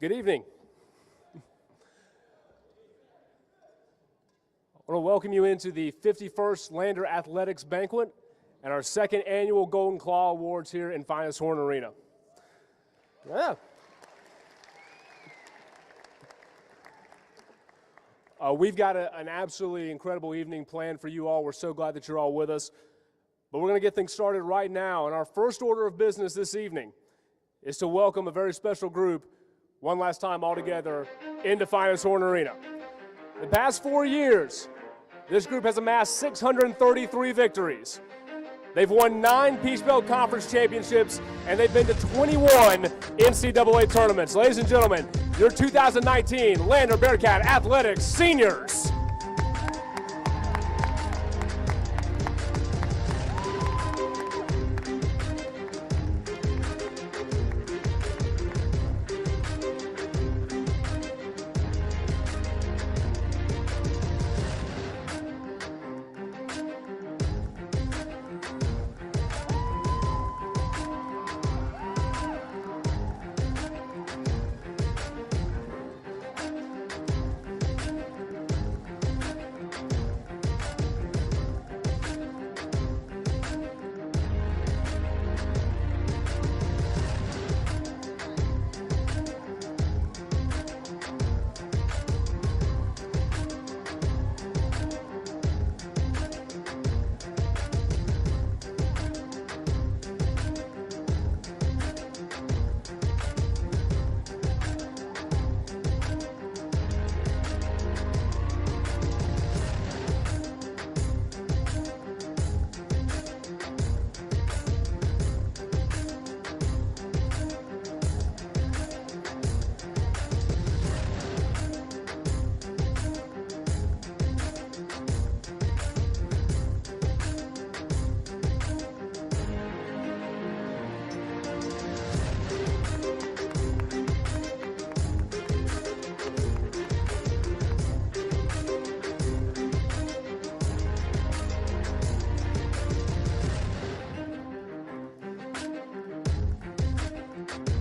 Good evening. I want to welcome you into the 51st Lander Athletics Banquet and our second annual Golden Claw Awards here in Finis Horne Arena. Yeah. We've got an absolutely incredible evening planned for you all. We're so glad that you're all with us. But we're going to get things started right now. And our first order of business this evening is to welcome a very special group one last time all together into Finis Horne Arena. The past 4 years, this group has amassed 633 victories. They've won 9 Peach Belt Conference championships, and they've been to 21 NCAA tournaments. Ladies and gentlemen, your 2019 Lander Bearcat Athletics seniors.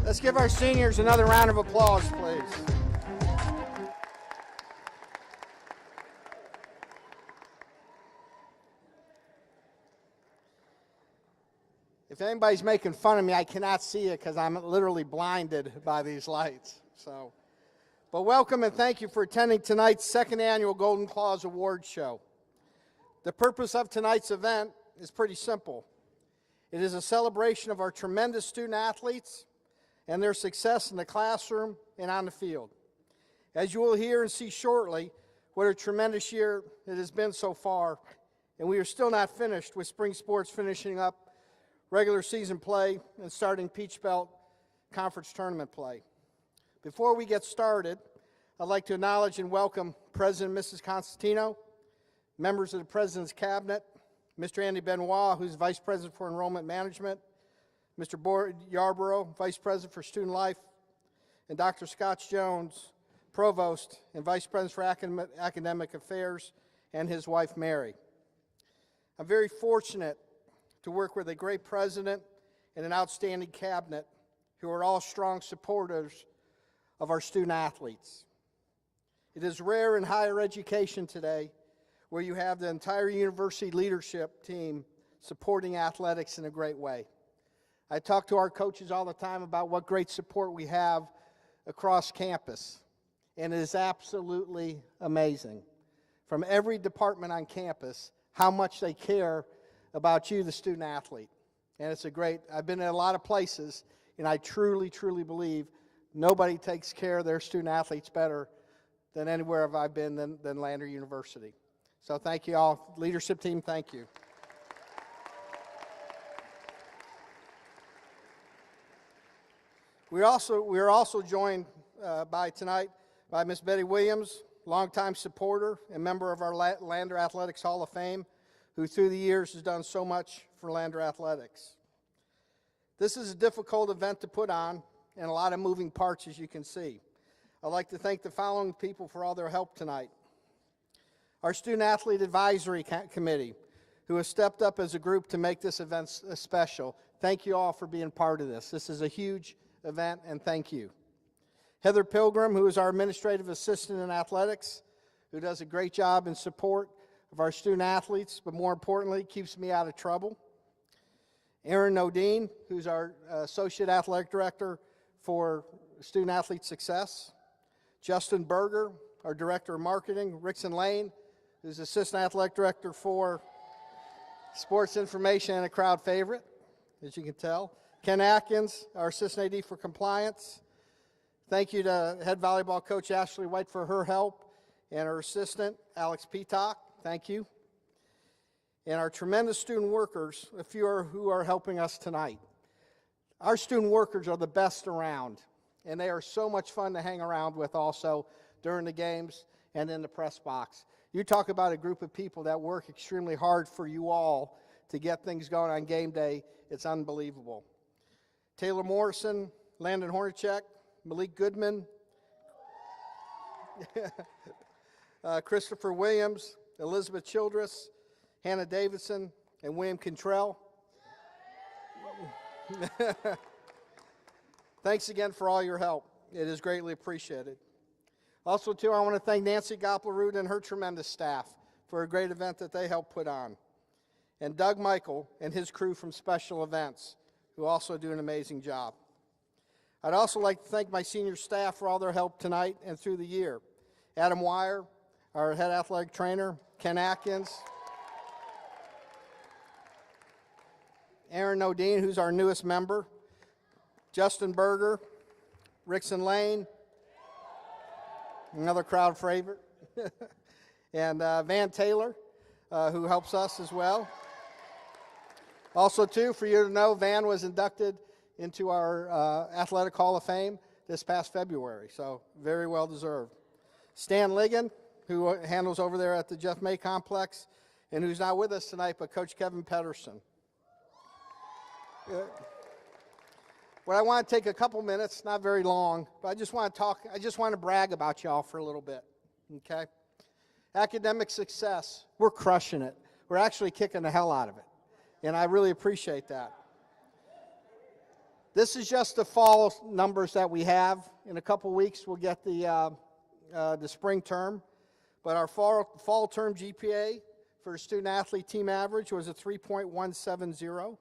Let's give our seniors another round of applause, please. If anybody's making fun of me, I cannot see it because I'm literally blinded by these lights. But welcome and thank you for attending tonight's second annual Golden Claws Awards Show. The purpose of tonight's event is pretty simple. It is a celebration of our tremendous student athletes and their success in the classroom and on the field. As you will hear and see shortly, what a tremendous year it has been so far, and we are still not finished with spring sports finishing up regular season play and starting Peach Belt Conference tournament play. Before we get started, I'd like to acknowledge and welcome President and Mrs. Constantino, members of the President's Cabinet, Mr. Andy Benoit, who's Vice President for Enrollment Management, Mr. Boyd Yarborough, Vice President for Student Life, and Dr. Scott Jones, Provost and Vice President for Academic Affairs, and his wife, Mary. I'm very fortunate to work with a great president and an outstanding cabinet who are all strong supporters of our student athletes. It is rare in higher education today where you have the entire university leadership team supporting athletics in a great way. I talk to our coaches all the time about what great support we have across campus, and it is absolutely amazing from every department on campus how much they care about you, the student athlete. And it's I've been in a lot of places, and I truly, truly believe nobody takes care of their student athletes better than anywhere have I been than Lander University. So thank you all. Leadership team, thank you. We are also joined tonight by Miss Betty Williams, longtime supporter and member of our Lander Athletics Hall of Fame, who through the years has done so much for Lander Athletics. This is a difficult event to put on and a lot of moving parts, as you can see. I'd like to thank the following people for all their help tonight. Our Student Athlete Advisory Committee, who has stepped up as a group to make this event special. Thank you all for being part of this. This is a huge event, and thank you. Heather Pilgrim, who is our administrative assistant in athletics, who does a great job in support of our student athletes, but more importantly, keeps me out of trouble. Aaron Nodine, who's our associate athletic director for student athlete success. Justin Berger, our director of marketing. Rickson Lane, who's assistant athletic director for sports information and a crowd favorite, as you can tell. Ken Atkins, our assistant AD for compliance. Thank you to head volleyball coach Ashley White for her help, and her assistant, Alex Peacock. Thank you. And our tremendous student workers, a few who are helping us tonight. Our student workers are the best around, and they are so much fun to hang around with also during the games and in the press box. You talk about a group of people that work extremely hard for you all to get things going on game day. It's unbelievable. Taylor Morrison, Landon Hornacek, Malik Goodman, Christopher Williams, Elizabeth Childress, Hannah Davidson, and William Cantrell. Thanks again for all your help. It is greatly appreciated. Also, too, I want to thank Nancy Goplerud and her tremendous staff for a great event that they helped put on. And Doug Michael and his crew from Special Events, who also do an amazing job. I'd also like to thank my senior staff for all their help tonight and through the year. Adam Wire, our head athletic trainer, Ken Atkins, Aaron Nodine, who's our newest member, Justin Berger, Rickson Lane, another crowd favorite, and Van Taylor, who helps us as well. Also, too, for you to know, Van was inducted into our Athletic Hall of Fame this past February, so very well deserved. Stan Ligon, who handles over there at the Jeff May Complex, and who's not with us tonight, but Coach Kevin Pedersen. What I want to take a couple minutes, not very long, but I just want to brag about y'all for a little bit, okay? Academic success, we're crushing it. We're actually kicking the hell out of it, and I really appreciate that. This is just the fall numbers that we have. In a couple weeks, we'll get the spring term, but our fall term GPA for the student-athlete team average was a 3.170.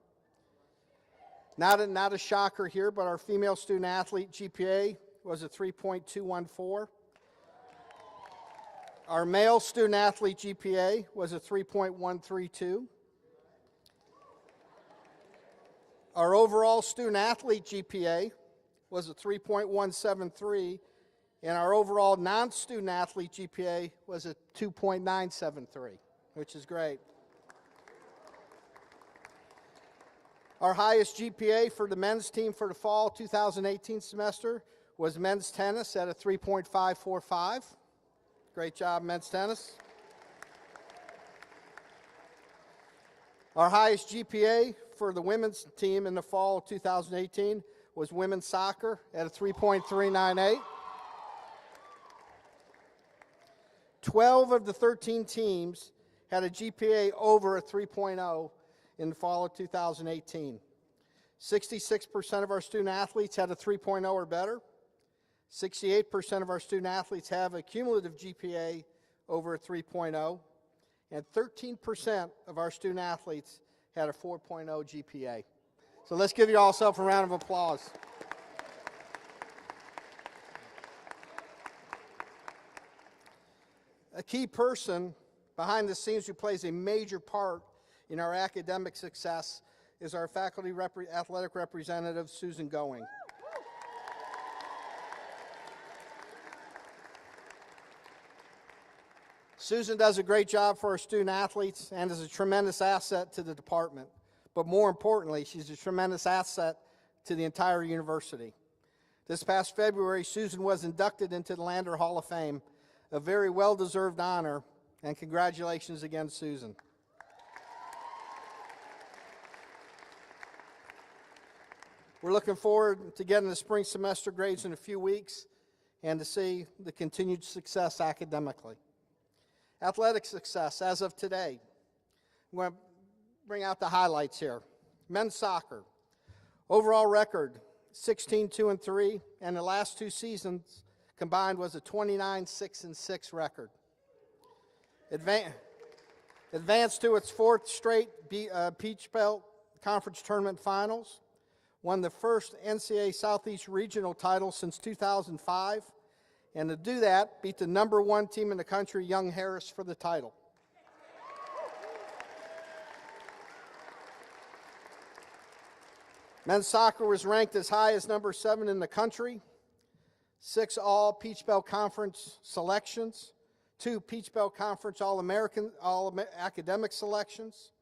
Not a shocker here, but our female student-athlete GPA was a 3.214. Our male student-athlete GPA was a 3.132. Our overall student-athlete GPA was a 3.173, and our overall non-student-athlete GPA was a 2.973, which is great. Our highest GPA for the men's team for the fall 2018 semester was men's tennis at a 3.545. Great job, men's tennis. Our highest GPA for the women's team in the fall of 2018 was women's soccer at a 3.398. 12 of the 13 teams had a GPA over a 3.0 in the fall of 2018. 66% of our student athletes had a 3.0 or better. 68% of our student athletes have a cumulative GPA over a 3.0. And 13% of our student athletes had a 4.0 GPA. So let's give you all a round of applause. A key person behind the scenes who plays a major part in our academic success is our faculty athletic representative, Susan Going. Susan does a great job for our student athletes and is a tremendous asset to the department. But more importantly, she's a tremendous asset to the entire university. This past February, Susan was inducted into the Lander Hall of Fame, a very well-deserved honor, and congratulations again, Susan. We're looking forward to getting the spring semester grades in a few weeks and to see the continued success academically. Athletic success as of today. I'm going to bring out the highlights here. Men's soccer. Overall record 16-2-3, and the last two seasons combined was a 29-6-6 record. Advanced to its fourth straight Peach Belt Conference Tournament Finals, won the first NCAA Southeast Regional title since 2005, and to do that, beat the #1 team in the country, Young Harris, for the title. Men's soccer was ranked as high as #7 in the country, 6 all Peach Belt Conference selections, 2 Peach Belt Conference All-American, All-Academic selections,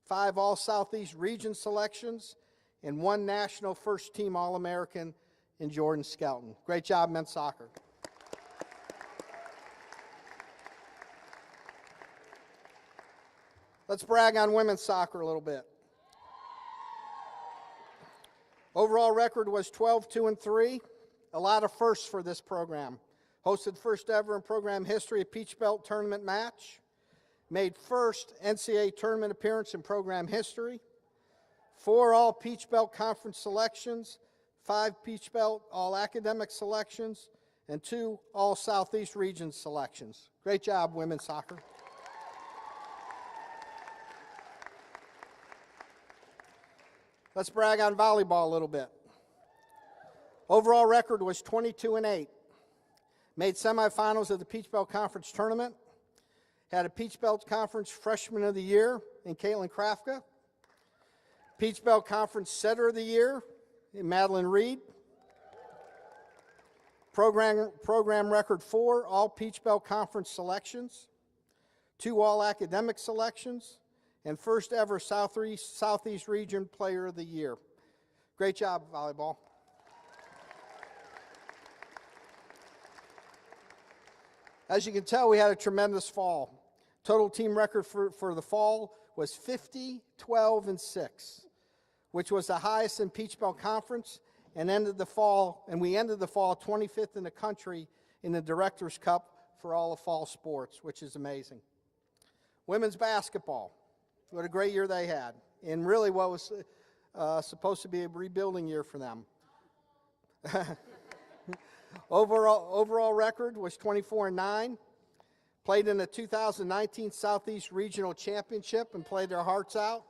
5 all Southeast Region selections, and 1 national first-team All-American in Jordan Skelton. Great job, men's soccer. Let's brag on women's soccer a little bit. Overall record was 12-2-3. A lot of firsts for this program. Hosted first ever in program history a Peach Belt tournament match. Made first NCAA tournament appearance in program history. 4 all Peach Belt conference selections. 5 Peach Belt all academic selections. And 2 all Southeast region selections. Great job, women's soccer. Let's brag on volleyball a little bit. Overall record was 22-8. Made semifinals of the Peach Belt Conference Tournament. Had a Peach Belt Conference Freshman of the Year in Caitlin Krafka. Peach Belt Conference Setter of the Year in Madeline Reed. Program record 4 all Peach Belt Conference selections. 2 all academic selections. And first ever Southeast Region Player of the Year. Great job, volleyball. As you can tell, we had a tremendous fall. Total team record for the fall was 50-12-6, which was the highest in Peach Belt Conference, and we ended the fall 25th in the country in the Directors' Cup for all of fall sports, which is amazing. Women's basketball. What a great year they had, and really what was supposed to be a rebuilding year for them. Overall record was 24-9. Played in the 2019 Southeast Regional Championship and played their hearts out.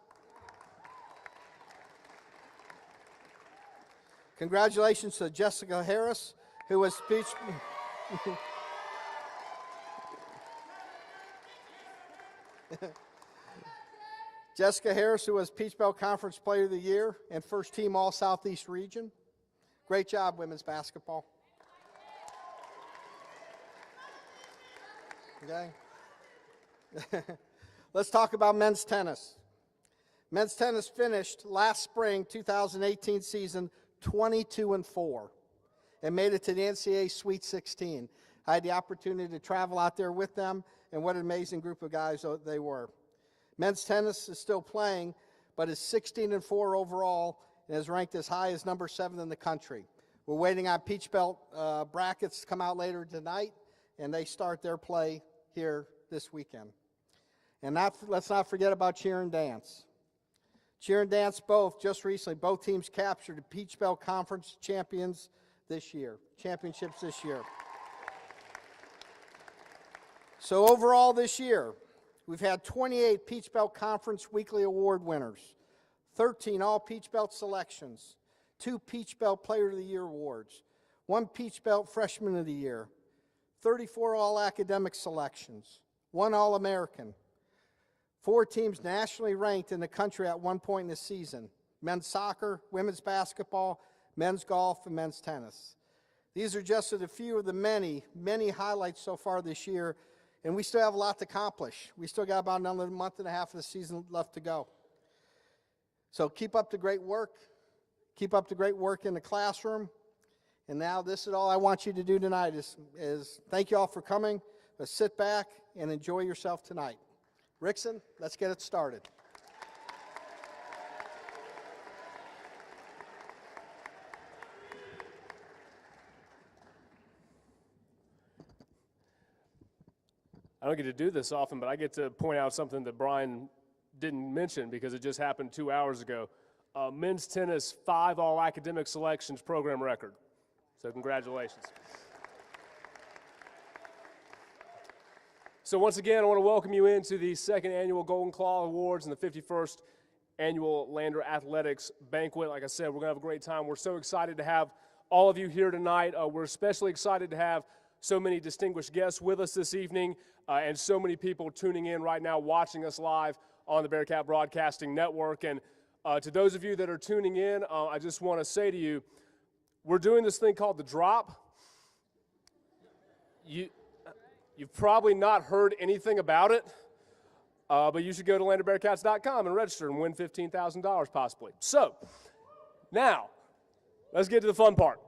Congratulations to Jessica Harris, who was speech. Jessica Harris, who was Peach Belt Conference Player of the Year and first team all Southeast Region. Great job, women's basketball. Okay. Let's talk about men's tennis. Men's tennis finished last spring 2018 season 22-4 and made it to the NCAA Sweet 16. I had the opportunity to travel out there with them, and what an amazing group of guys they were. Men's tennis is still playing, but is 16-4 overall and is ranked as high as #7 in the country. We're waiting on Peach Belt brackets to come out later tonight, and they start their play here this weekend. And let's not forget about cheer and dance. Cheer and dance just recently, both teams captured the Peach Belt Conference championships this year. So overall this year, we've had 28 Peach Belt Conference Weekly Award winners, 13 all Peach Belt selections, 2 Peach Belt Player of the Year awards, 1 Peach Belt Freshman of the Year, 34 all academic selections, 1 All-American, 4 teams nationally ranked in the country at one point in the season: men's soccer, women's basketball, men's golf, and men's tennis. These are just a few of the many, many highlights so far this year, and we still have a lot to accomplish. We still got about another month and a half of the season left to go. So keep up the great work. Keep up the great work in the classroom. And now this is all I want you to do tonight is thank you all for coming. Let's sit back and enjoy yourself tonight. Rickson, let's get it started. I don't get to do this often, but I get to point out something that Brian didn't mention because it just happened 2 hours ago. men's tennis 5 all-academic selections program record. So congratulations. So once again, I want to welcome you into the second annual Golden Claw Awards and the 51st annual Lander Athletics Banquet. Like I said, we're going to have a great time. We're so excited to have all of you here tonight. We're especially excited to have so many distinguished guests with us this evening and so many people tuning in right now, watching us live on the Bearcat Broadcasting Network. And to those of you that are tuning in, I just want to say to you, we're doing this thing called the Drop. You've probably not heard anything about it, but you should go to landerbearcats.com and register and win $15,000 possibly. So now, let's get to the fun part.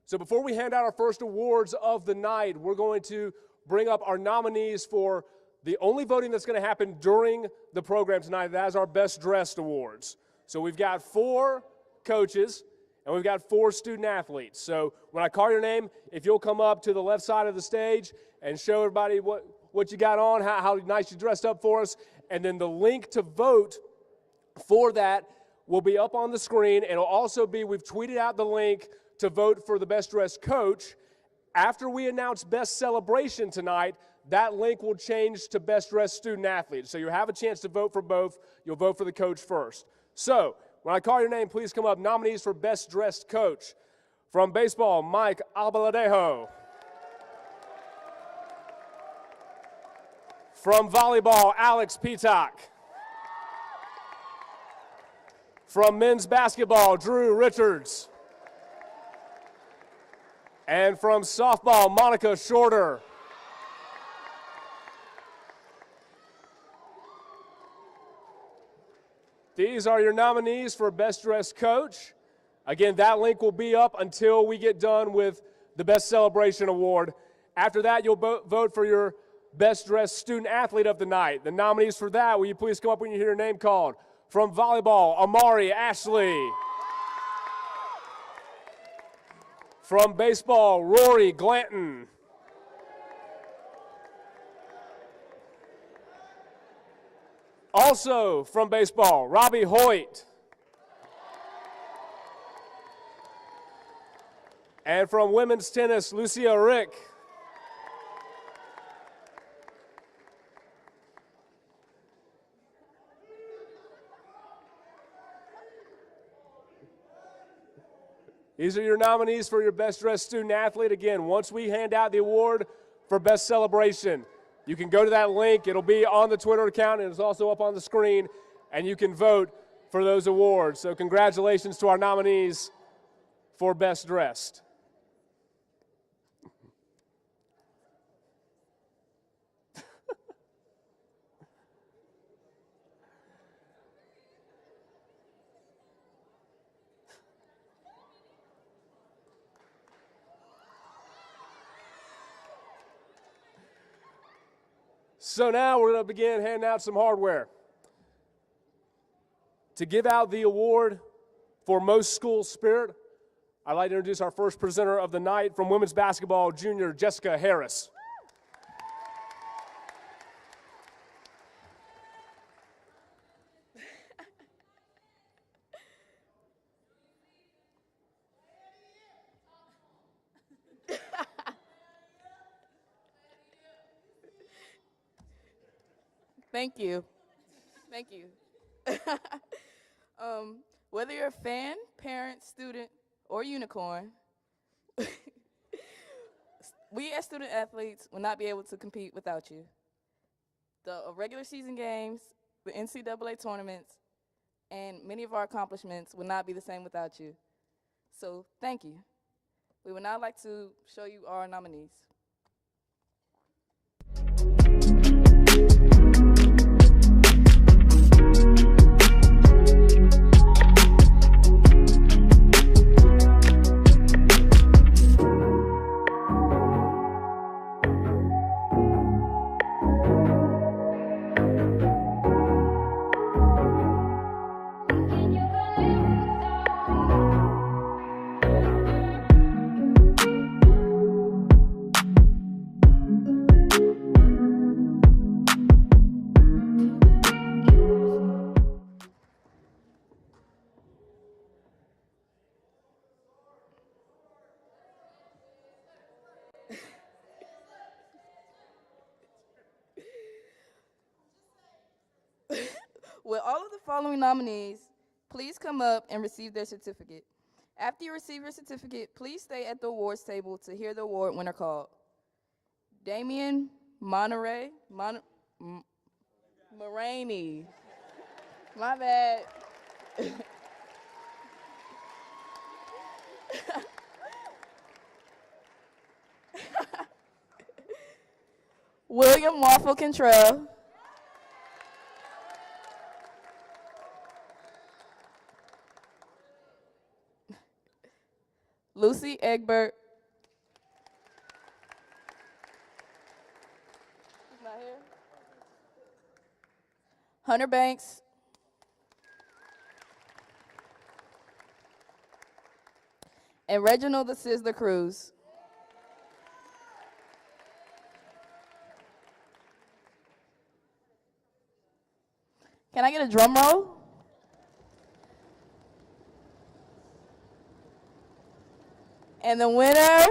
So before we hand out our first awards of the night, we're going to bring up our nominees for the only voting that's going to happen during the program tonight. That is our Best Dressed Awards. So we've got 4 coaches, and we've got 4 student athletes. So when I call your name, if you'll come up to the left side of the stage and show everybody what you got on, how nice you dressed up for us, and then the link to vote for that will be up on the screen. It'll also be, we've tweeted out the link to vote for the Best Dressed Coach. After we announce Best Celebration tonight, that link will change to Best Dressed Student Athlete. So you have a chance to vote for both. You'll vote for the coach first. So when I call your name, please come up. Nominees for Best Dressed Coach. From baseball, Mike Albaladejo. From volleyball, Alex Peacock. From men's basketball, Drew Richards. And from softball, Monica Shorter. These are your nominees for Best Dressed Coach. Again, that link will be up until we get done with the Best Celebration Award. After that, you'll vote for your Best Dressed Student Athlete of the Night. The nominees for that, will you please come up when you hear your name called? From volleyball, Amari Ashley. From baseball, Rory Glanton. Also from baseball, Robbie Hoyt. And from women's tennis, Lucia Rick. These are your nominees for your Best Dressed Student Athlete. Again, once we hand out the award for Best Celebration, you can go to that link. It'll be on the Twitter account, and it's also up on the screen, and you can vote for those awards. So congratulations to our nominees for Best Dressed. So now we're going to begin handing out some hardware. To give out the award for Most School Spirit, I'd like to introduce our first presenter of the night from women's basketball, junior Jessica Harris. Thank you. Thank you. Whether you're a fan, parent, student, or unicorn, we as student athletes will not be able to compete without you. The regular season games, the NCAA tournaments, and many of our accomplishments would not be the same without you. So thank you. We would now like to show you our nominees. following nominees please come up and receive their certificate. After you receive your certificate, please stay at the awards table to hear the award winner called. Damian Morainey. My bad. William Waffle Cantrell. Lucy Egbert. He's not here. Hunter Banks. And Reginald the Sizzler Cruz. Can I get a drum roll? And the winner,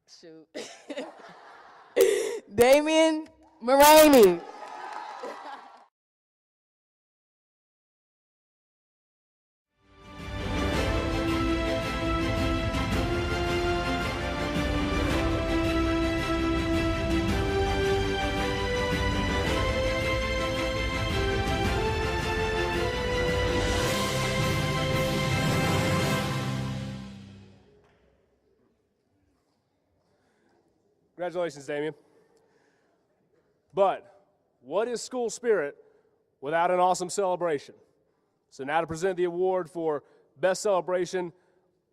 shoot, Damian Morainey. Congratulations, Damien. But what is school spirit without an awesome celebration? So now to present the award for Best Celebration,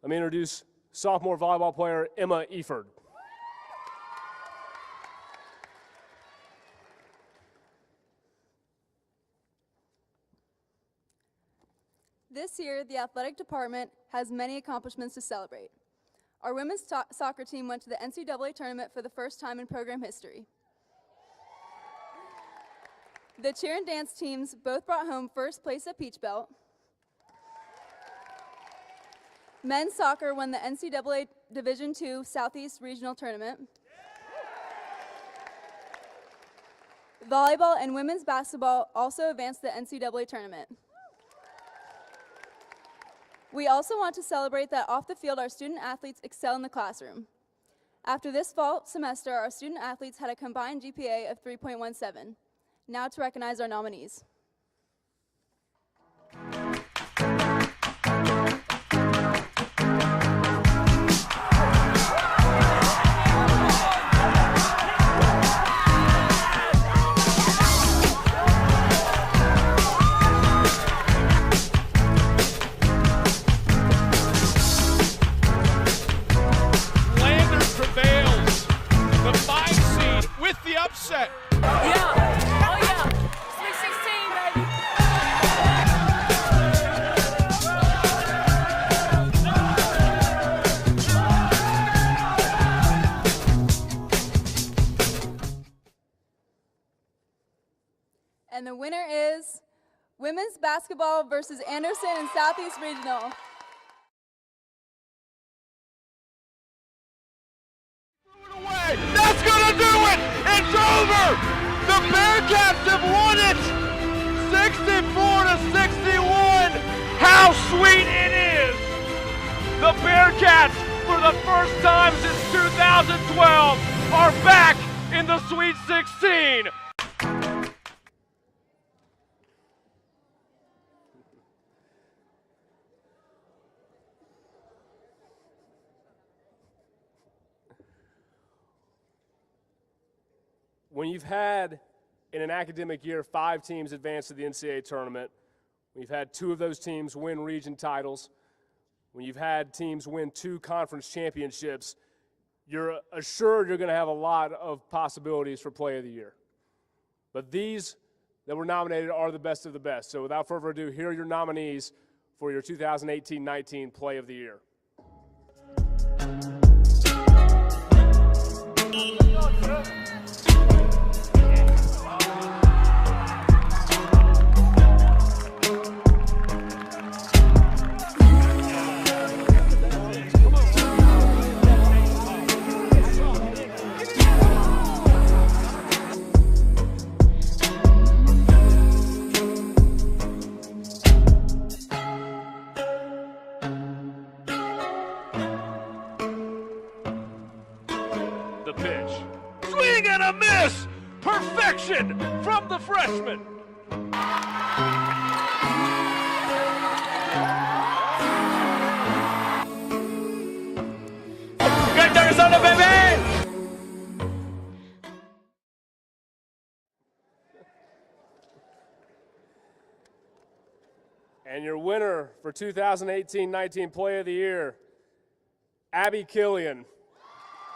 let me introduce sophomore volleyball player Emma Eford. This year, the athletic department has many accomplishments to celebrate. Our women's soccer team went to the NCAA tournament for the first time in program history. The cheer and dance teams both brought home first place at Peach Belt. Men's soccer won the NCAA Division II Southeast Regional Tournament. Volleyball and women's basketball also advanced the NCAA tournament. We also want to celebrate that off the field our student athletes excel in the classroom. After this fall semester, our student athletes had a combined GPA of 3.17. Now to recognize our nominees. Upset. Yeah. Oh, yeah. Sweet 16, baby. And the winner is women's basketball versus Anderson and Southeast Regional. That's gonna do it! It's over! The Bearcats have won it! 64-61! How sweet it is! The Bearcats, for the first time since 2012, are back in the Sweet 16! When you've had, in an academic year, 5 teams advance to the NCAA tournament, when you've had 2 of those teams win region titles, when you've had teams win 2 conference championships, you're assured you're going to have a lot of possibilities for Play of the Year. But these that were nominated are the best of the best. So without further ado, here are your nominees for your 2018-19 Play of the Year. a miss. Perfection from the freshman. Good Arizona, baby! And your winner for 2018-19 Play of the Year, Abby Killian.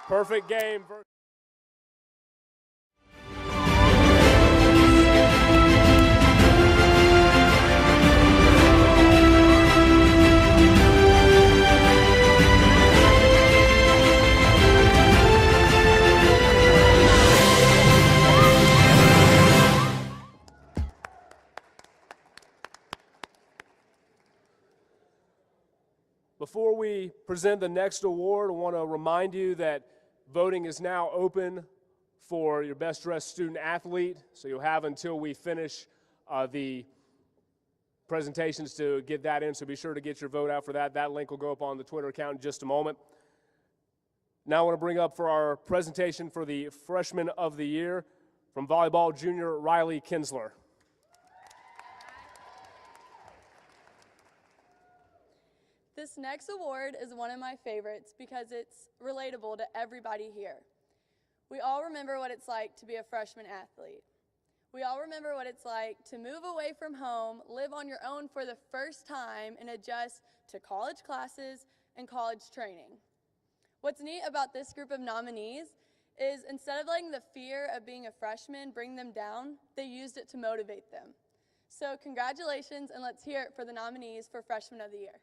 Perfect game. Before we present the next award, I want to remind you that voting is now open for your best dressed student athlete. So you'll have until we finish the presentations to get that in. So be sure to get your vote out for that. That link will go up on the Twitter account in just a moment. Now I want to bring up for our presentation for the Freshman of the Year from volleyball junior Riley Kinsler. This next award is one of my favorites because it's relatable to everybody here. We all remember what it's like to be a freshman athlete. We all remember what it's like to move away from home, live on your own for the first time, and adjust to college classes and college training. What's neat about this group of nominees is instead of letting the fear of being a freshman bring them down, they used it to motivate them. So congratulations, and let's hear it for the nominees for Freshman of the Year.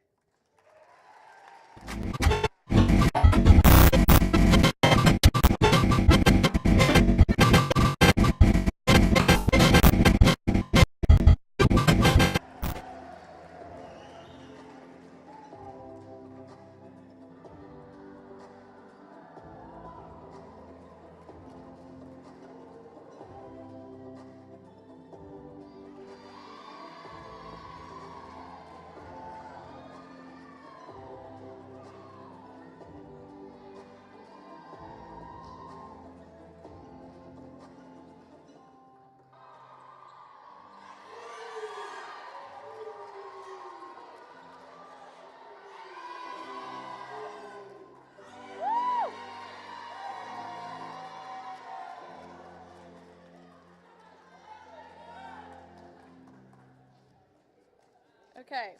Okay,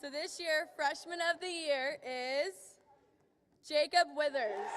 so this year, Freshman of the Year is Jacob Withers.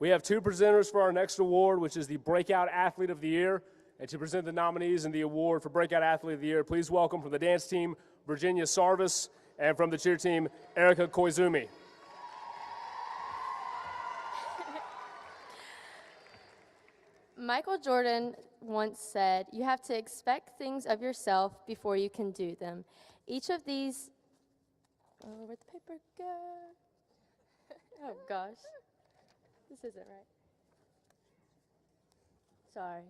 We have two presenters for our next award, which is the Breakout Athlete of the Year. And to present the nominees and the award for Breakout Athlete of the Year, please welcome from the dance team, Virginia Sarvis, and from the cheer team, Erica Koizumi. Michael Jordan once said, "You have to expect things of yourself before you can do them." Each of these, oh, where'd the paper go? Oh gosh, this isn't right. Sorry.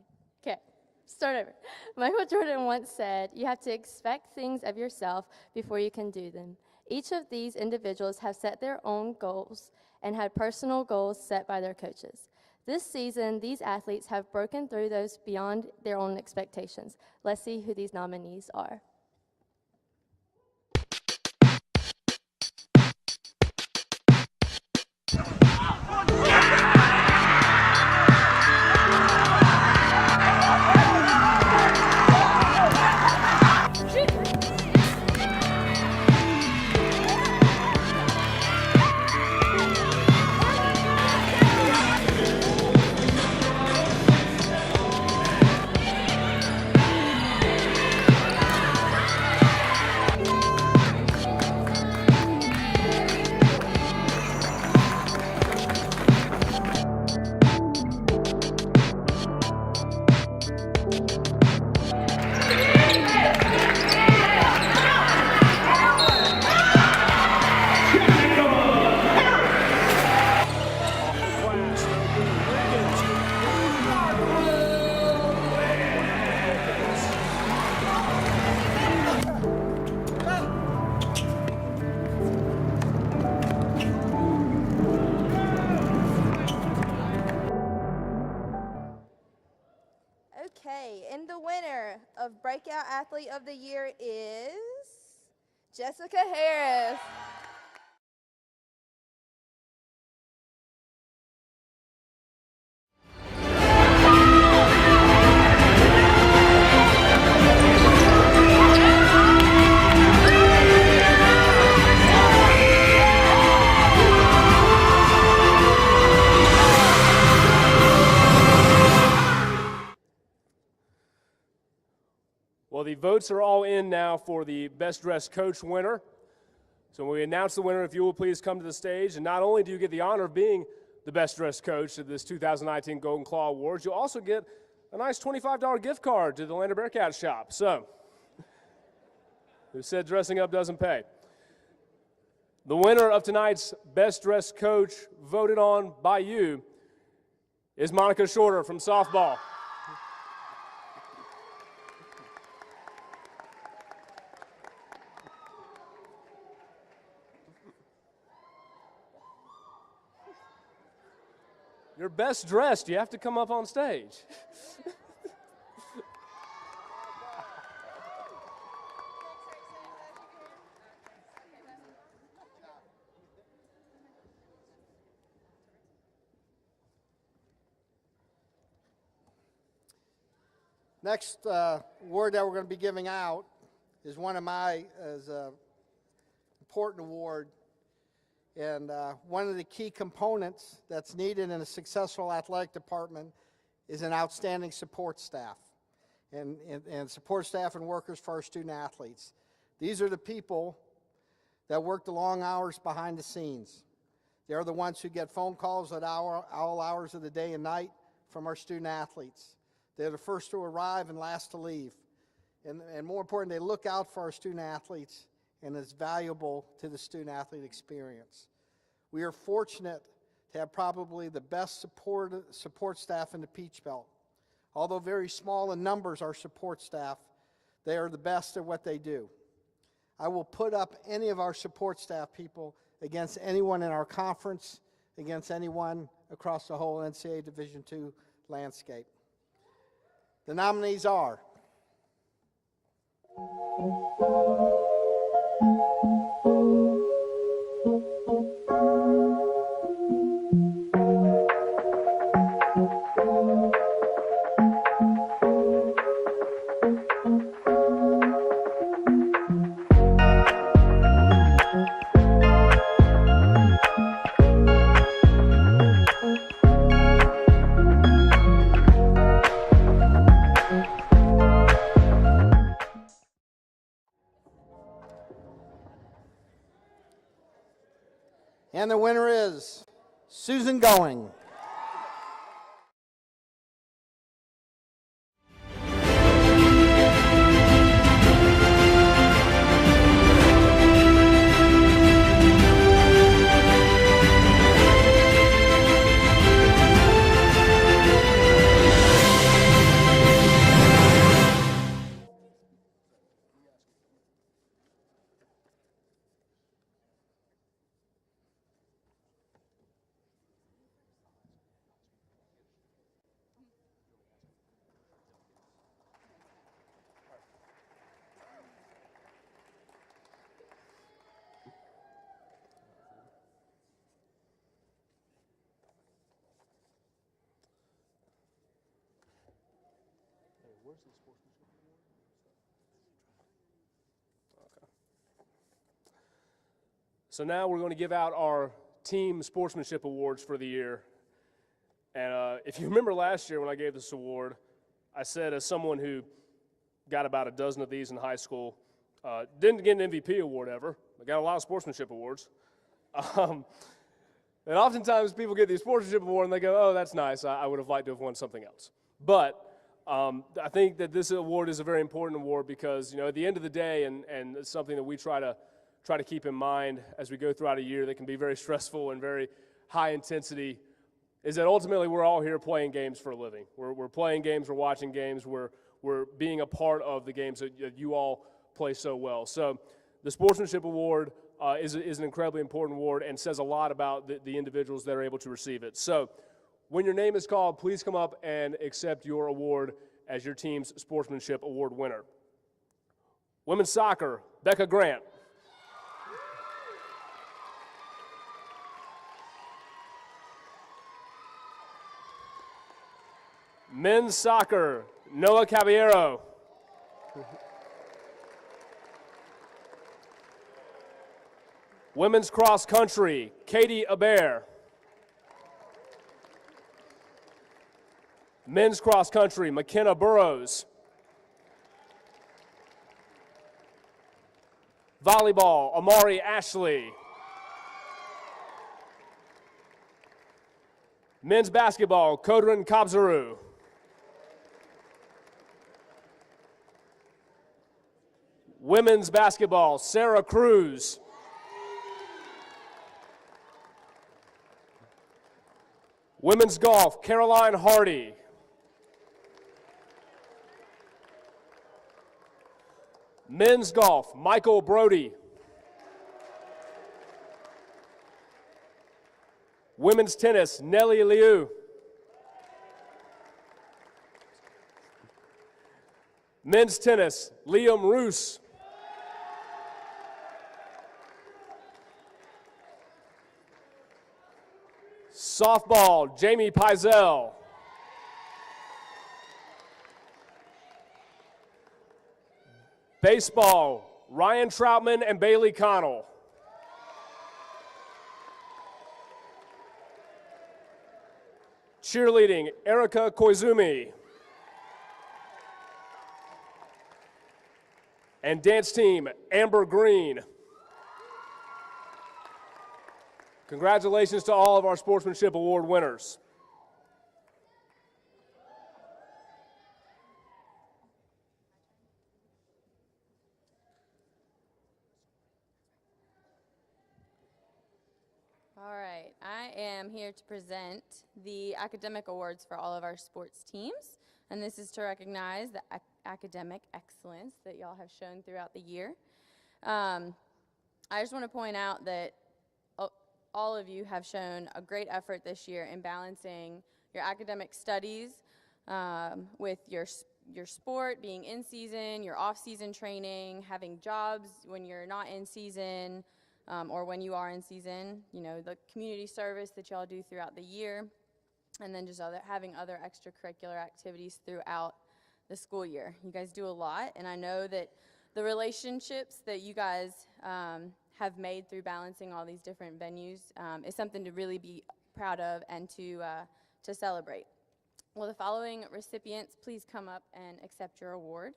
Okay, start over. Michael Jordan once said, "You have to expect things of yourself before you can do them." Each of these individuals have set their own goals and had personal goals set by their coaches. This season, these athletes have broken through those beyond their own expectations. Let's see who these nominees are. of Breakout Athlete of the Year is Jessica Harris. Well, the votes are all in now for the Best Dressed Coach winner. So when we announce the winner, if you will please come to the stage. And not only do you get the honor of being the Best Dressed Coach of this 2019 Golden Claw Awards, you'll also get a nice $25 gift card to the Lander Bearcat shop. So, who said dressing up doesn't pay? The winner of tonight's Best Dressed Coach, voted on by you, is Monica Shorter from softball. You're best dressed. You have to come up on stage. Next award that we're going to be giving out is one of my important award. And one of the key components that's needed in a successful athletic department is an outstanding support staff and support staff and workers for our student athletes. These are the people that work the long hours behind the scenes. They're the ones who get phone calls at all hours of the day and night from our student athletes. They're the first to arrive and last to leave. And more important, they look out for our student athletes, and it's valuable to the student-athlete experience. We are fortunate to have probably the best support staff in the Peach Belt. Although very small in numbers, our support staff, they are the best at what they do. I will put up any of our support staff people against anyone in our conference, against anyone across the whole NCAA Division II landscape. The nominees are and the winner is Susan Going. So now we're going to give out our team sportsmanship awards for the year. And if you remember last year when I gave this award, I said as someone who got about a dozen of these in high school, didn't get an MVP award ever, but got a lot of sportsmanship awards. And oftentimes people get the sportsmanship award and they go, oh, that's nice. I would have liked to have won something else. But I think that this award is a very important award because, you know, at the end of the day, and it's something that we try to keep in mind as we go throughout a year that can be very stressful and very high intensity, is that ultimately we're all here playing games for a living. We're playing games, we're watching games, we're being a part of the games that you all play so well. So the Sportsmanship Award is an incredibly important award and says a lot about the individuals that are able to receive it. So when your name is called, please come up and accept your award as your team's sportsmanship award winner. Women's soccer, Becca Grant. Men's soccer, Noah Caballero. Women's cross country, Katie Aber. Men's cross country, McKenna Burrows. Volleyball, Amari Ashley. Men's basketball, Kodran Kabzaru. Women's basketball, Sarah Cruz. Women's golf, Caroline Hardy. Men's golf, Michael Brody. Women's tennis, Nellie Liu. Men's tennis, Liam Roos. Softball, Jamie Pizell. Baseball, Ryan Troutman and Bailey Connell. Cheerleading, Erica Koizumi. And dance team, Amber Green. Congratulations to all of our Sportsmanship Award winners. All right, I am here to present the academic awards for all of our sports teams, and this is to recognize the academic excellence that y'all have shown throughout the year. I just want to point out that all of you have shown a great effort this year in balancing your academic studies with your sport, being in season, your off-season training, having jobs when you're not in season, or when you are in season, you know, the community service that y'all do throughout the year, and then just having other extracurricular activities throughout the school year. You guys do a lot, and I know that the relationships that you guys have made through balancing all these different venues is something to really be proud of and to celebrate. Will the following recipients please come up and accept your award?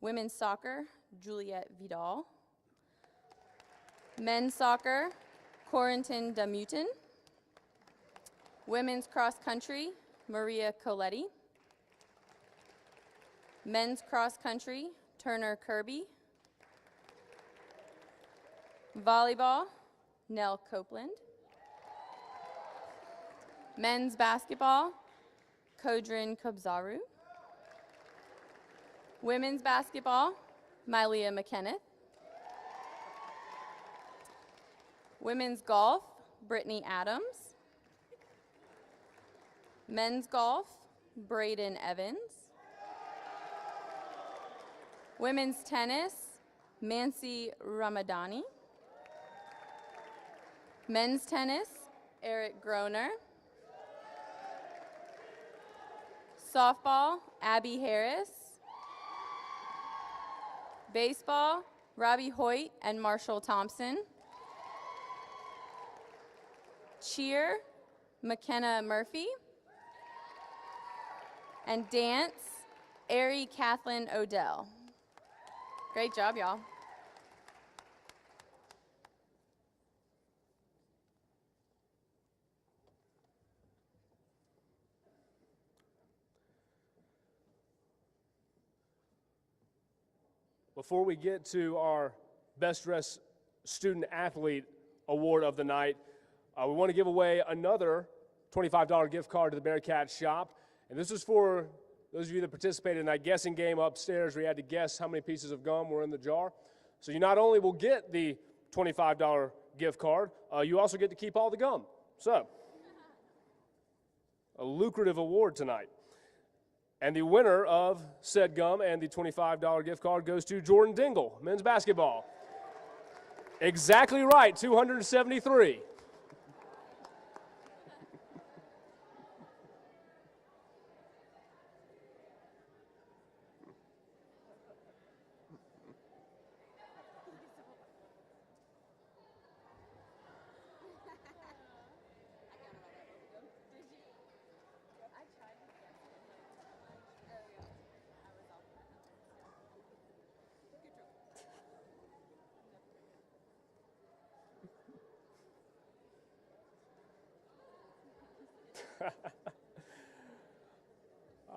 Women's soccer, Juliette Vidal. Men's soccer, Corentin Damutin. Women's cross country, Maria Coletti. Men's cross country, Turner Kirby. Volleyball, Nell Copeland. Men's basketball, Kodran Kabzaru. Women's basketball, Mylia McKenneth. Women's golf, Brittany Adams. Men's golf, Braden Evans. Women's tennis, Mansi Ramadani. Men's tennis, Eric Groner. Softball, Abby Harris. Baseball, Robbie Hoyt and Marshall Thompson. Cheer, McKenna Murphy. And dance, Ari Kathleen Odell. Great job, y'all. Before we get to our Best Dressed Student Athlete Award of the night, we want to give away another $25 gift card to the Bearcat Shop. And this is for those of you that participated in that guessing game upstairs where you had to guess how many pieces of gum were in the jar. So you not only will get the $25 gift card, you also get to keep all the gum. So, a lucrative award tonight. And the winner of said gum and the $25 gift card goes to Jordan Dingle, men's basketball. Exactly right, 273.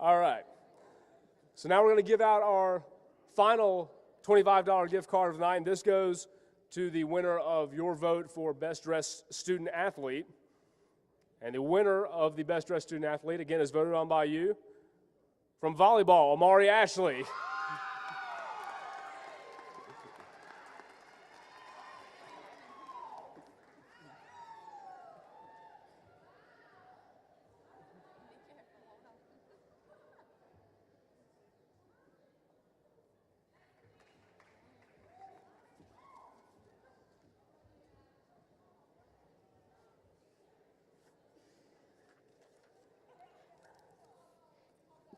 All right. So now we're going to give out our final $25 gift card of the night, and this goes to the winner of your vote for Best Dressed Student Athlete. And the winner of the Best Dressed Student Athlete, again, is voted on by you. From volleyball, Amari Ashley.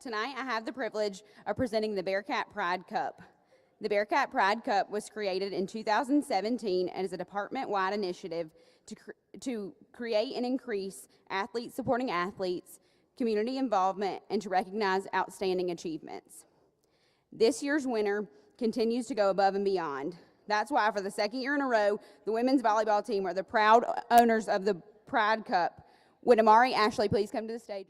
Tonight, I have the privilege of presenting the Bearcat Pride Cup. The Bearcat Pride Cup was created in 2017 and is a department-wide initiative to create and increase athletes supporting athletes, community involvement, and to recognize outstanding achievements. This year's winner continues to go above and beyond. That's why, for the second year in a row, the women's volleyball team are the proud owners of the Pride Cup. Would Amari Ashley please come to the stage?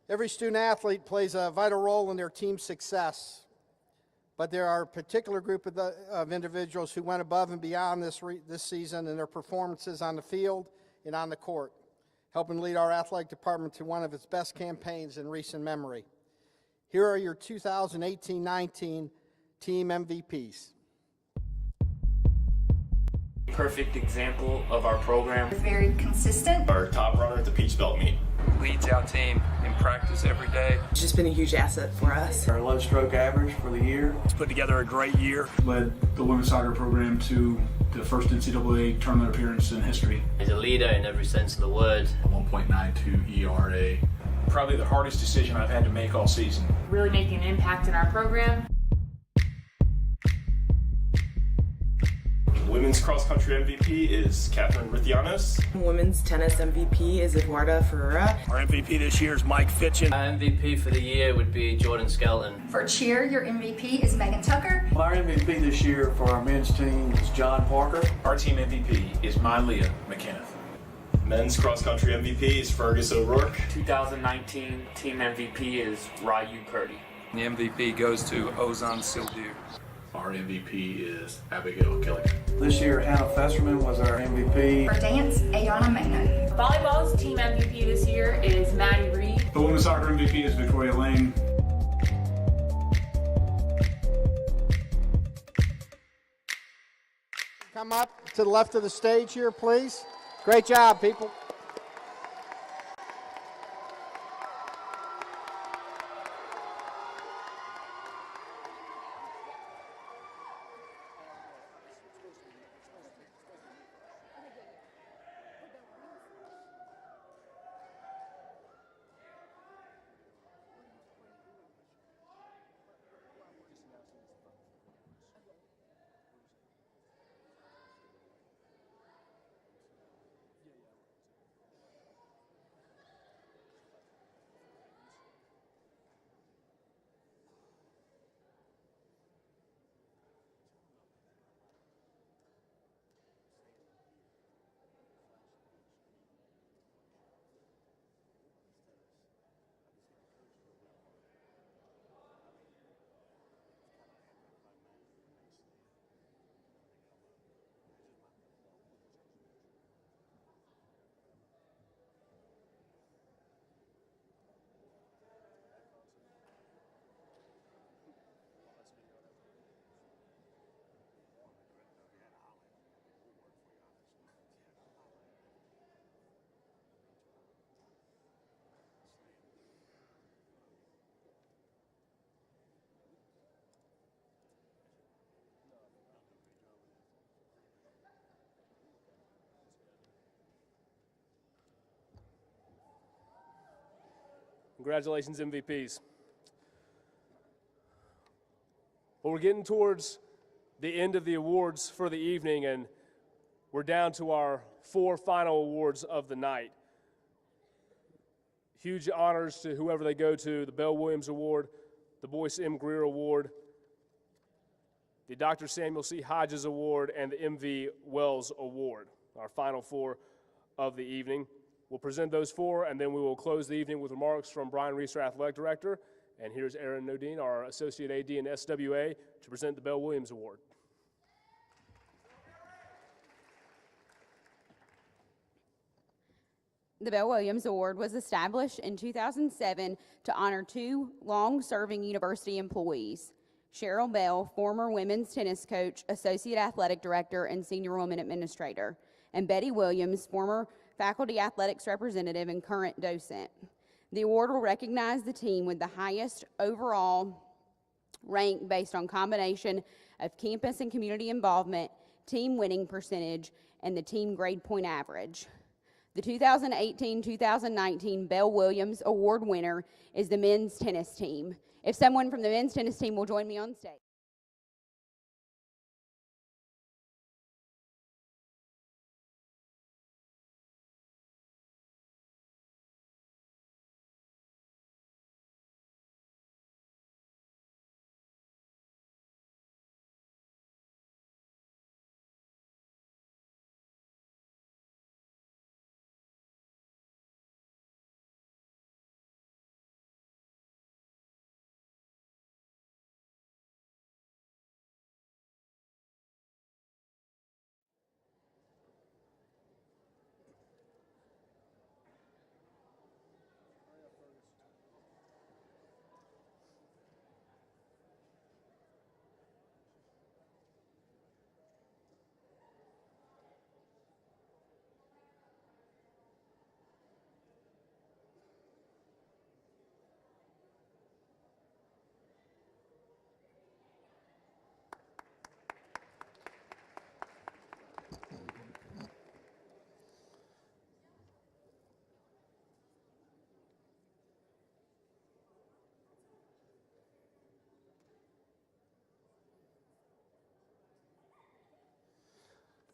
Every student athlete plays a vital role in their team's success, but there are a particular group of individuals who went above and beyond this season in their performances on the field and on the court, helping lead our athletic department to one of its best campaigns in recent memory. Here are your 2018-19 team MVPs. Perfect example of our program. Very consistent. Our top runner at the Peach Belt meet. Leads our team in practice every day. It's just been a huge asset for us. Our low stroke average for the year. It's put together a great year. Led the women's soccer program to the first NCAA tournament appearance in history. He's a leader in every sense of the word. A 1.92 ERA. Probably the hardest decision I've had to make all season. Really making an impact in our program. Women's cross-country MVP is Catherine Rithianos. Women's tennis MVP is Eduarda Ferreira. Our MVP this year is Mike Fitchin. Our MVP for the year would be Jordan Skelton. For cheer, your MVP is Megan Tucker. Our MVP this year for our men's team is John Parker. Our team MVP is Mylia McKenneth. Men's cross-country MVP is Fergus O'Rourke. 2019 team MVP is Ryu Purdy. The MVP goes to Ozan Sildu. Our MVP is Abigail Kelly. This year, Hannah Festerman was our MVP. For dance, Ayana Maynard. Volleyball's team MVP this year is Maddie Reed. The women's soccer MVP is Victoria Lane. Come up to the left of the stage here, please. Great job, people. Congratulations, MVPs. Well, we're getting towards the end of the awards for the evening, and we're down to our 4 final awards of the night. Huge honors to whoever they go to: the Bell Williams Award, the Boyce M. Greer Award, the Dr. Samuel C. Hodges Award, and the M.V. Wells Award, our final 4 of the evening. We'll present those 4, and then we will close the evening with remarks from Brian Reese, our athletic director. And here's Aaron Nodine, our Associate AD and SWA, to present the Bell Williams Award. The Bell Williams Award was established in 2007 to honor 2 long-serving university employees: Cheryl Bell, former women's tennis coach, associate athletic director, and senior woman administrator, and Betty Williams, former faculty athletics representative and current docent. The award will recognize the team with the highest overall rank based on combination of campus and community involvement, team winning percentage, and the team grade point average. The 2018-2019 Bell Williams Award winner is the men's tennis team. If someone from the men's tennis team will join me on stage.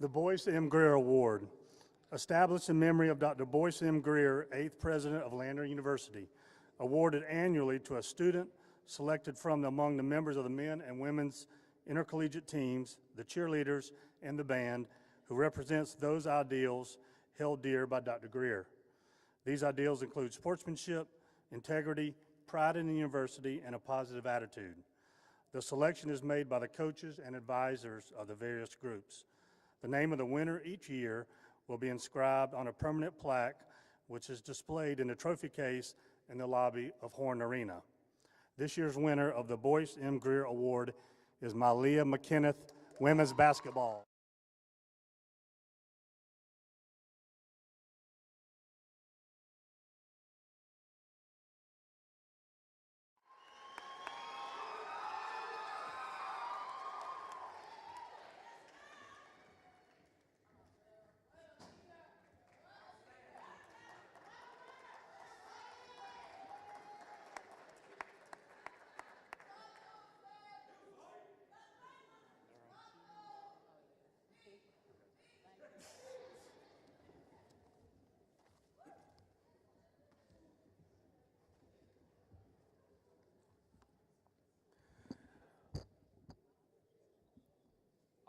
The Boyce M. Greer Award, established in memory of Dr. Boyce M. Greer, 8th President of Lander University, awarded annually to a student selected from among the members of the men and women's intercollegiate teams, the cheerleaders, and the band, who represents those ideals held dear by Dr. Greer. These ideals include sportsmanship, integrity, pride in the university, and a positive attitude. The selection is made by the coaches and advisors of the various groups. The name of the winner each year will be inscribed on a permanent plaque, which is displayed in the trophy case in the lobby of Horne Arena. This year's winner of the Boyce M. Greer Award is Malia McKenneth, women's basketball.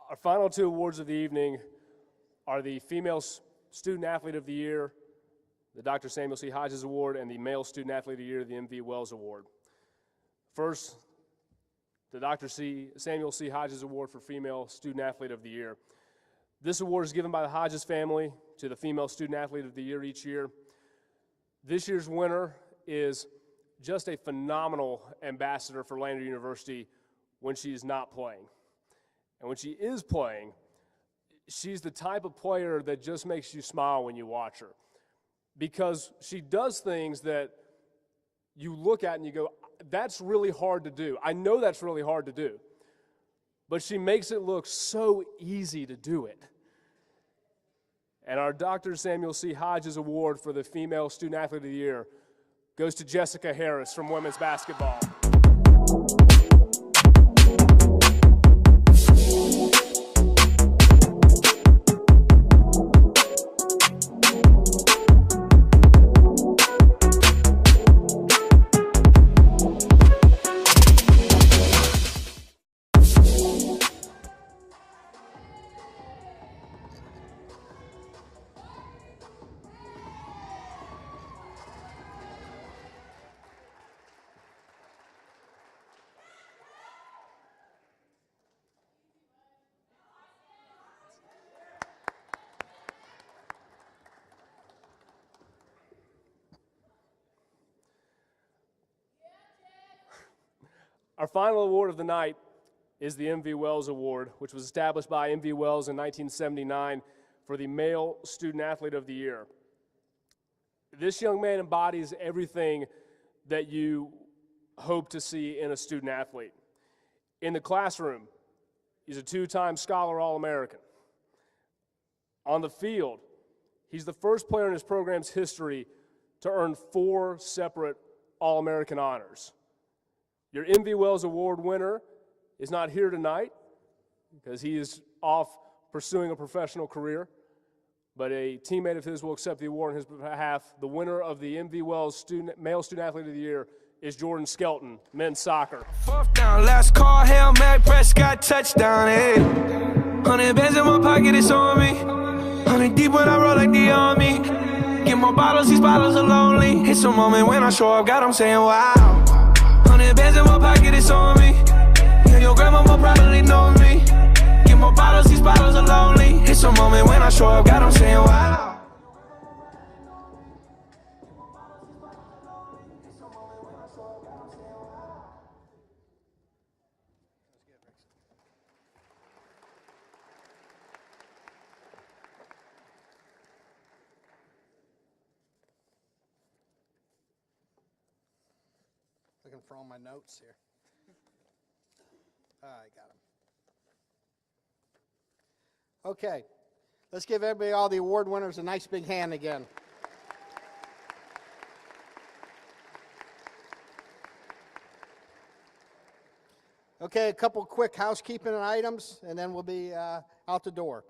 Our final 2 awards of the evening are the Female Student Athlete of the Year, the Dr. Samuel C. Hodges Award, and the Male Student Athlete of the Year, the M.V. Wells Award. First, the Dr. Samuel C. Hodges Award for Female Student Athlete of the Year. This award is given by the Hodges family to the Female Student Athlete of the Year each year. This year's winner is just a phenomenal ambassador for Lander University when she is not playing. And when she is playing, she's the type of player that just makes you smile when you watch her, because she does things that you look at and you go, that's really hard to do. I know that's really hard to do, but she makes it look so easy to do it. And our Dr. Samuel C. Hodges Award for the Female Student Athlete of the Year goes to Jessica Harris from women's basketball. Our final award of the night is the M.V. Wells Award, which was established by M.V. Wells in 1979 for the Male Student Athlete of the Year. This young man embodies everything that you hope to see in a student athlete. In the classroom, he's a two-time Scholar All-American. On the field, he's the first player in his program's history to earn 4 separate All-American honors. Your M.V. Wells Award winner is not here tonight because he is off pursuing a professional career, but a teammate of his will accept the award on his behalf. The winner of the M.V. Wells Male Student Athlete of the Year is Jordan Skelton, men's soccer. 4th down, last call, Hail Mary, Prescott, touchdown, hey. 100 bands in my pocket, it's on me. 100 deep when I roll like the army. Get more bottles, these bottles are lonely. It's a moment when I show up, God, I'm saying wow. 100 bands in my pocket, it's on me. Yeah, your grandma will probably know me. Get more bottles, these bottles are lonely. It's a moment when I show up, God, I'm saying wow. Looking for all my notes here. I got them. Okay, let's give everybody, all the award winners, a nice big hand again. Okay, a couple quick housekeeping items, and then we'll be out the door.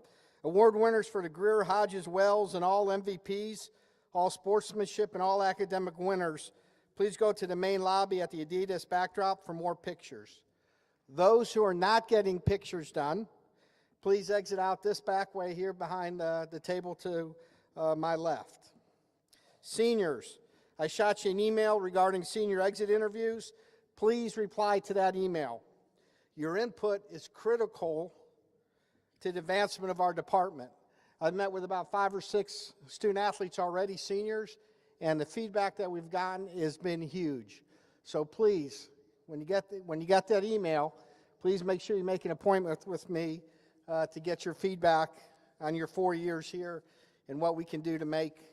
Award winners for the Greer, Hodges, Wells, and all MVPs, all sportsmanship, and all academic winners, please go to the main lobby at the Adidas backdrop for more pictures. Those who are not getting pictures done, please exit out this back way here behind the table to my left. Seniors, I shot you an email regarding senior exit interviews. Please reply to that email. Your input is critical to the advancement of our department. I've met with about 5 or 6 student athletes already, seniors, and the feedback that we've gotten has been huge. So please, when you get that email, please make sure you make an appointment with me to get your feedback on your 4 years here and what we can do to make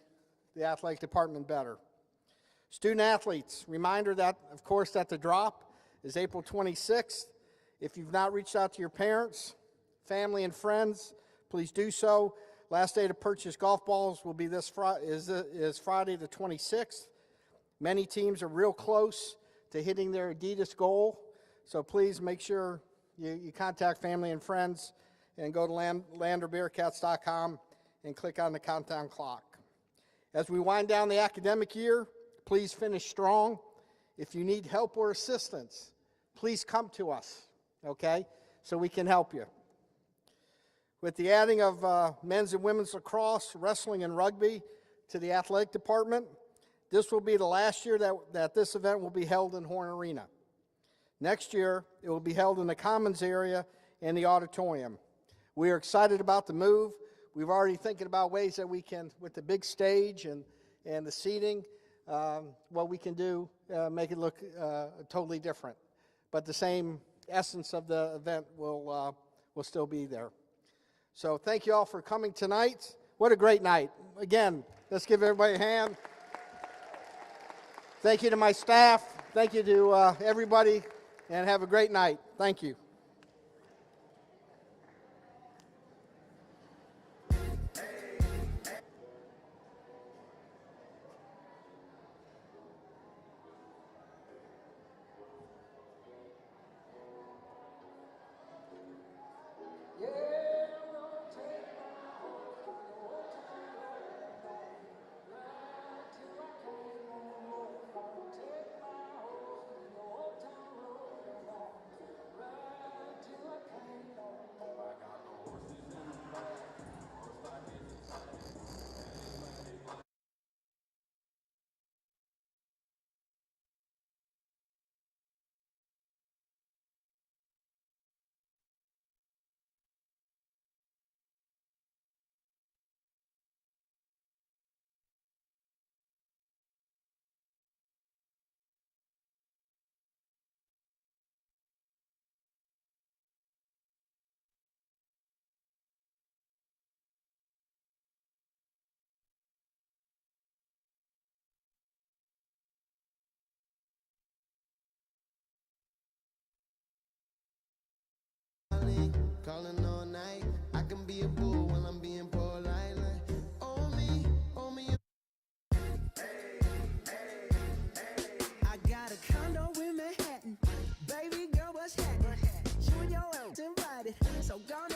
the athletic department better. Student athletes, reminder that, of course, that the drop is April 26th. If you've not reached out to your parents, family, and friends, please do so. Last day to purchase golf balls will be is Friday the 26th. Many teams are real close to hitting their Adidas goal, so please make sure you contact family and friends and go to landerbearcats.com and click on the countdown clock. As we wind down the academic year, please finish strong. If you need help or assistance, please come to us, okay, so we can help you. With the adding of men's and women's lacrosse, wrestling, and rugby to the athletic department, this will be the last year that this event will be held in Horne Arena. Next year, it will be held in the Commons area and the auditorium. We are excited about the move. We've already thinking about ways that we can, with the big stage and the seating, what we can do, make it look totally different. But the same essence of the event will still be there. So thank you all for coming tonight. What a great night. Again, let's give everybody a hand. Thank you to my staff. Thank you to everybody, and have a great night. Thank you. me, calling all night. I can be a bull when I'm being polite. Like, oh me, oh me. I got a condo in Manhattan. Baby girl, what's happening? You and your ass invited, so gone